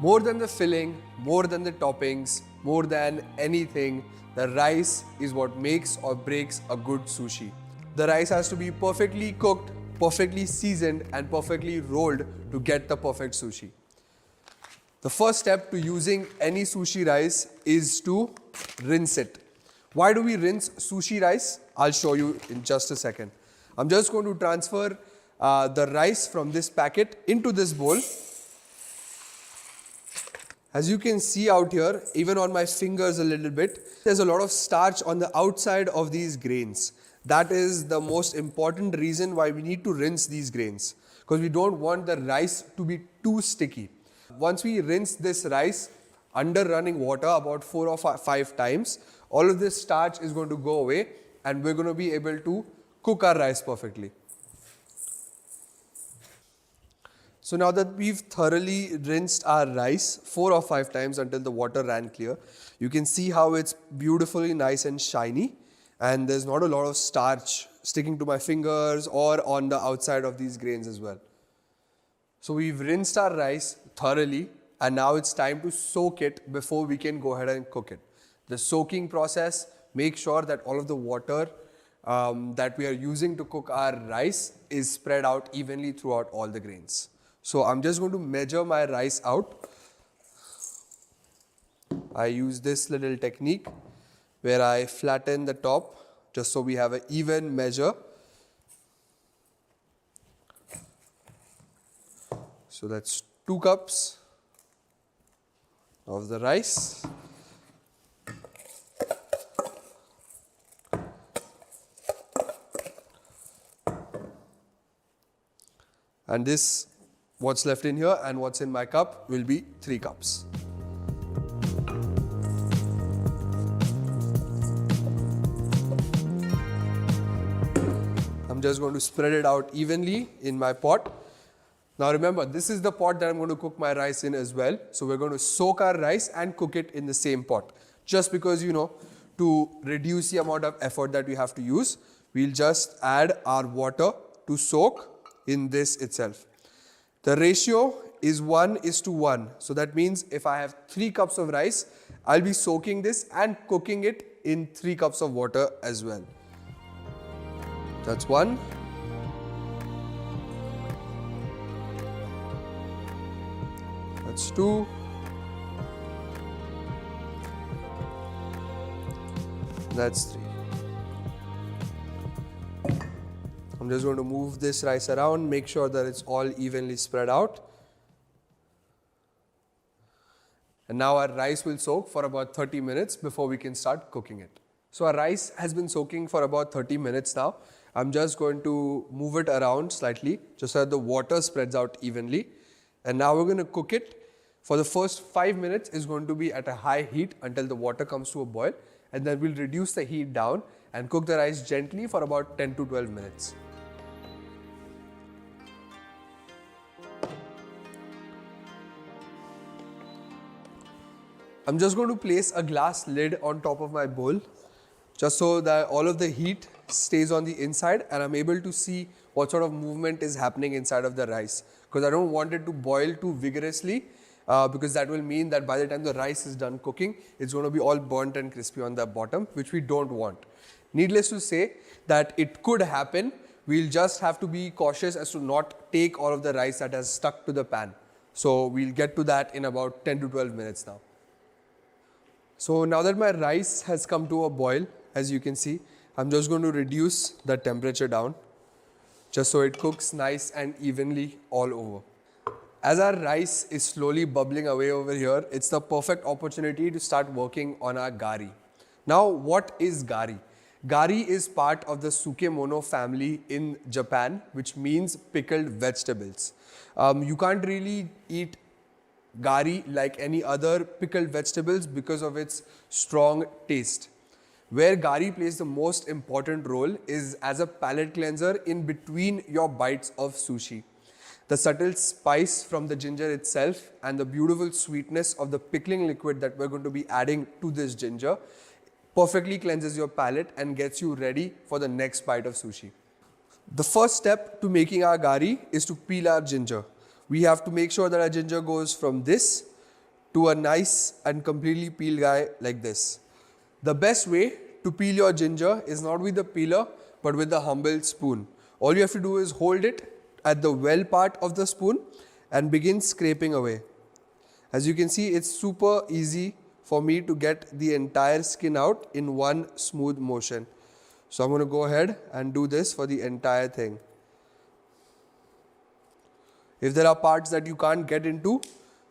More than the filling, more than the toppings, more than anything, the rice is what makes or breaks a good sushi. The rice has to be perfectly cooked, perfectly seasoned, and perfectly rolled to get the perfect sushi. The first step to using any sushi rice is to rinse it. Why do we rinse sushi rice? I'll show you in just a second. I'm just going to transfer the rice from this packet into this bowl. As you can see out here, even on my fingers a little bit, there's a lot of starch on the outside of these grains. That is the most important reason why we need to rinse these grains, because we don't want the rice to be too sticky. Once we rinse this rice under running water about 4 or 5 times, all of this starch is going to go away and we're going to be able to cook our rice perfectly. So now that we've thoroughly rinsed our rice 4 or 5 times until the water ran clear, you can see how it's beautifully nice and shiny, and there's not a lot of starch sticking to my fingers or on the outside of these grains as well. So we've rinsed our rice thoroughly, and now it's time to soak it before we can go ahead and cook it. The soaking process, make sure that all of the water that we are using to cook our rice is spread out evenly throughout all the grains. So I'm just going to measure my rice out. I use this little technique where I flatten the top just so we have an even measure. So that's 2 cups of the rice. And this, what's left in here and what's in my cup, will be 3 cups. I'm just going to spread it out evenly in my pot. Now remember, this is the pot that I'm going to cook my rice in as well. So we're going to soak our rice and cook it in the same pot. Just because, to reduce the amount of effort that we have to use, we'll just add our water to soak in this itself. The ratio is 1:1. So that means if I have 3 cups of rice, I'll be soaking this and cooking it in 3 cups of water as well. That's 1. That's 2. That's 3. I'm just going to move this rice around, make sure that it's all evenly spread out. And now our rice will soak for about 30 minutes before we can start cooking it. So our rice has been soaking for about 30 minutes now. I'm just going to move it around slightly just so that the water spreads out evenly. And now we're going to cook it. For the first 5 minutes is going to be at a high heat until the water comes to a boil. And then we'll reduce the heat down and cook the rice gently for about 10 to 12 minutes. I'm just going to place a glass lid on top of my bowl just so that all of the heat stays on the inside and I'm able to see what sort of movement is happening inside of the rice, because I don't want it to boil too vigorously because that will mean that by the time the rice is done cooking, it's going to be all burnt and crispy on the bottom, which we don't want. Needless to say that it could happen. We'll just have to be cautious as to not take all of the rice that has stuck to the pan. So we'll get to that in about 10 to 12 minutes now. So now that my rice has come to a boil, as you can see, I'm just going to reduce the temperature down just so it cooks nice and evenly all over. As our rice is slowly bubbling away over here, it's the perfect opportunity to start working on our gari. Now, what is gari? Gari is part of the sukemono family in Japan, which means pickled vegetables. You can't really eat gari like any other pickled vegetables because of its strong taste. Where gari plays the most important role is as a palate cleanser in between your bites of sushi. The subtle spice from the ginger itself and the beautiful sweetness of the pickling liquid that we're going to be adding to this ginger perfectly cleanses your palate and gets you ready for the next bite of sushi. The first step to making our gari is to peel our ginger. We have to make sure that our ginger goes from this to a nice and completely peeled guy like this. The best way to peel your ginger is not with the peeler but with the humble spoon. All you have to do is hold it at the well part of the spoon and begin scraping away. As you can see, it's super easy for me to get the entire skin out in one smooth motion. So I'm going to go ahead and do this for the entire thing. If there are parts that you can't get into,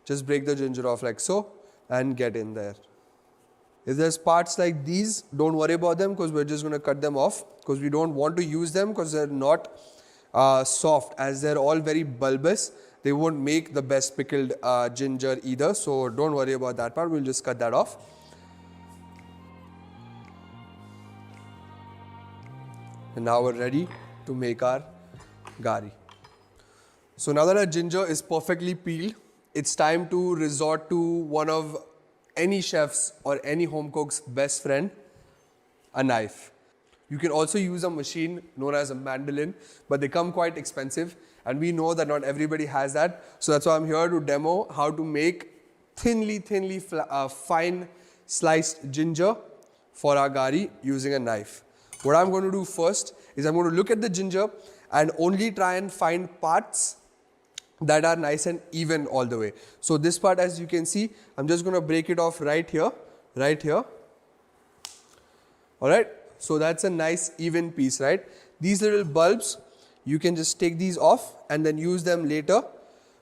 just break the ginger off like so and get in there. If there's parts like these, don't worry about them because we're just going to cut them off because we don't want to use them because they're not soft, as they're all very bulbous. They won't make the best pickled ginger either, so don't worry about that part. We'll just cut that off. And now we're ready to make our gari. So now that our ginger is perfectly peeled, it's time to resort to one of any chef's or any home cook's best friend, a knife. You can also use a machine known as a mandolin, but they come quite expensive and we know that not everybody has that. So that's why I'm here to demo how to make thinly fine sliced ginger for our gari using a knife. What I'm going to do first is I'm going to look at the ginger and only try and find parts that are nice and even all the way. So this part, as you can see, I'm just going to break it off right here. Alright, so that's a nice even piece, right? These little bulbs, you can just take these off and then use them later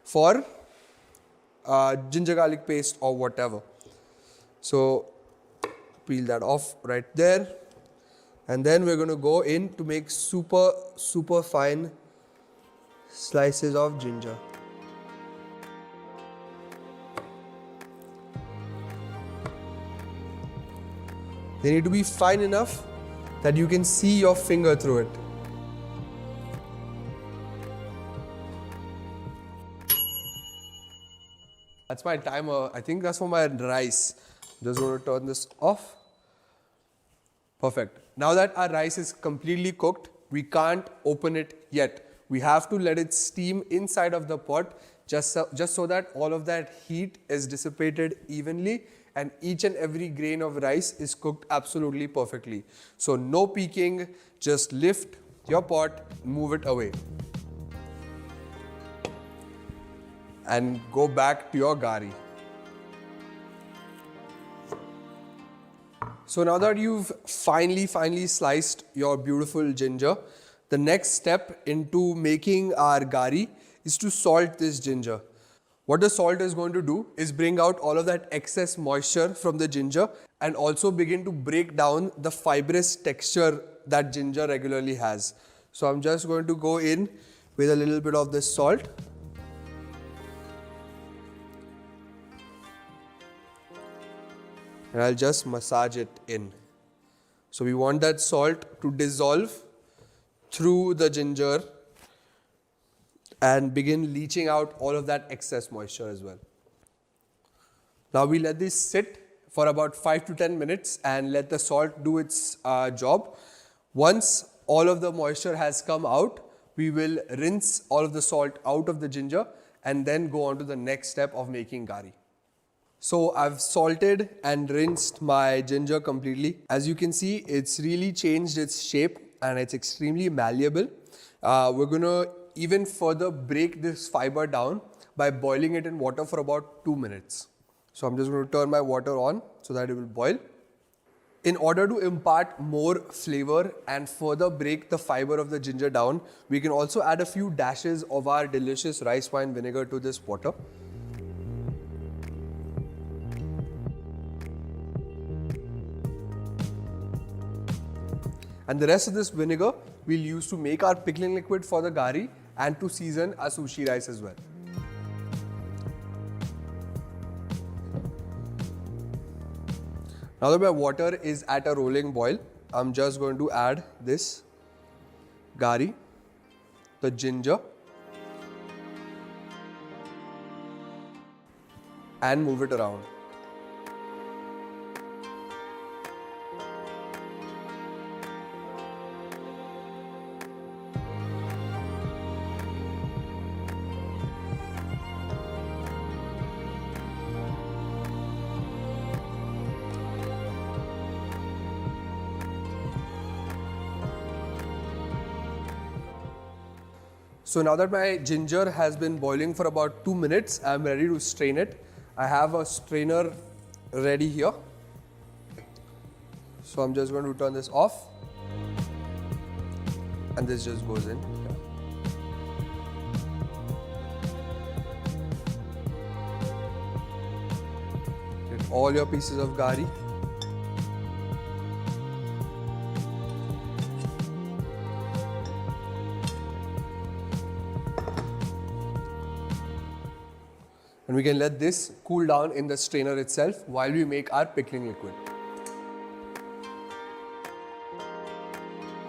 for ginger garlic paste or whatever. So peel that off right there. And then we're going to go in to make super fine slices of ginger. They need to be fine enough that you can see your finger through it. That's my timer. I think that's for my rice. Just going to turn this off. Perfect. Now that our rice is completely cooked, we can't open it yet. We have to let it steam inside of the pot just so that all of that heat is dissipated evenly and each and every grain of rice is cooked absolutely perfectly. So no peeking, just lift your pot, move it away. And go back to your gari. So now that you've finally sliced your beautiful ginger, the next step into making our gari is to salt this ginger. What the salt is going to do is bring out all of that excess moisture from the ginger and also begin to break down the fibrous texture that ginger regularly has. So I'm just going to go in with a little bit of this salt. And I'll just massage it in. So we want that salt to dissolve through the ginger and begin leaching out all of that excess moisture as well. Now we let this sit for about 5 to 10 minutes and let the salt do its job. Once all of the moisture has come out, we will rinse all of the salt out of the ginger and then go on to the next step of making gari. So I've salted and rinsed my ginger completely. As you can see, it's really changed its shape and it's extremely malleable. We're going to even further break this fiber down by boiling it in water for about 2 minutes. So I'm just going to turn my water on so that it will boil. In order to impart more flavor and further break the fiber of the ginger down, we can also add a few dashes of our delicious rice wine vinegar to this water. And the rest of this vinegar we'll use to make our pickling liquid for the gari and to season our sushi rice as well. Now that my water is at a rolling boil, I'm just going to add this gari, the ginger, and move it around. So now that my ginger has been boiling for about 2 minutes, I'm ready to strain it. I have a strainer ready here. So I'm just going to turn this off. And this just goes in. Get all your pieces of gari. And we can let this cool down in the strainer itself while we make our pickling liquid.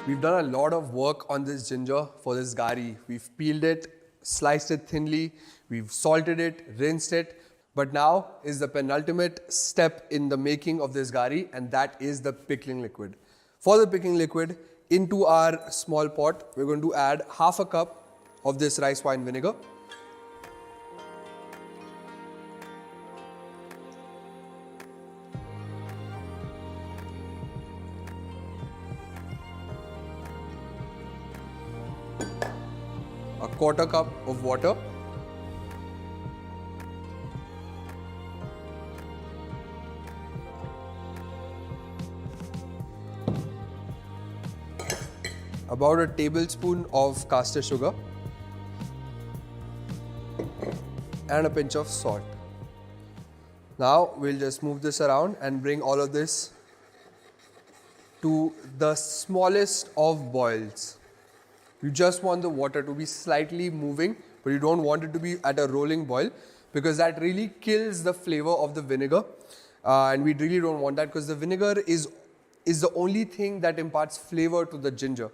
We've done a lot of work on this ginger for this gari. We've peeled it, sliced it thinly, we've salted it, rinsed it. But now is the penultimate step in the making of this gari, and that is the pickling liquid. For the pickling liquid, into our small pot, we're going to add half a cup of this rice wine vinegar. A quarter cup of water. About a tablespoon of caster sugar and a pinch of salt. Now we'll just move this around and bring all of this to the smallest of boils. You just want the water to be slightly moving, but you don't want it to be at a rolling boil, because that really kills the flavor of the vinegar. And we really don't want that, because the vinegar is the only thing that imparts flavor to the ginger.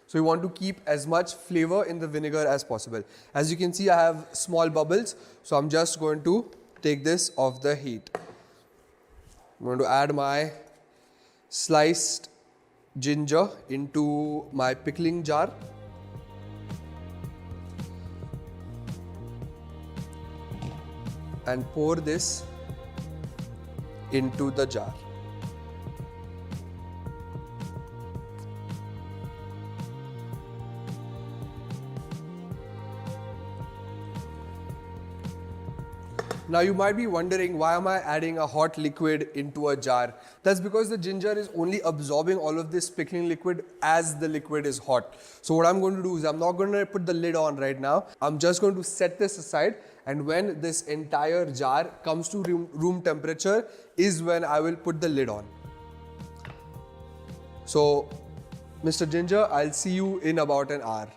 So we want to keep as much flavor in the vinegar as possible. As you can see, I have small bubbles, so I'm just going to take this off the heat. I'm going to add my sliced ginger into my pickling jar. And pour this into the jar. Now you might be wondering, why am I adding a hot liquid into a jar? That's because the ginger is only absorbing all of this pickling liquid as the liquid is hot. So what I'm going to do is, I'm not going to put the lid on right now. I'm just going to set this aside, and when this entire jar comes to room temperature is when I will put the lid on. So Mr. Ginger, I'll see you in about an hour.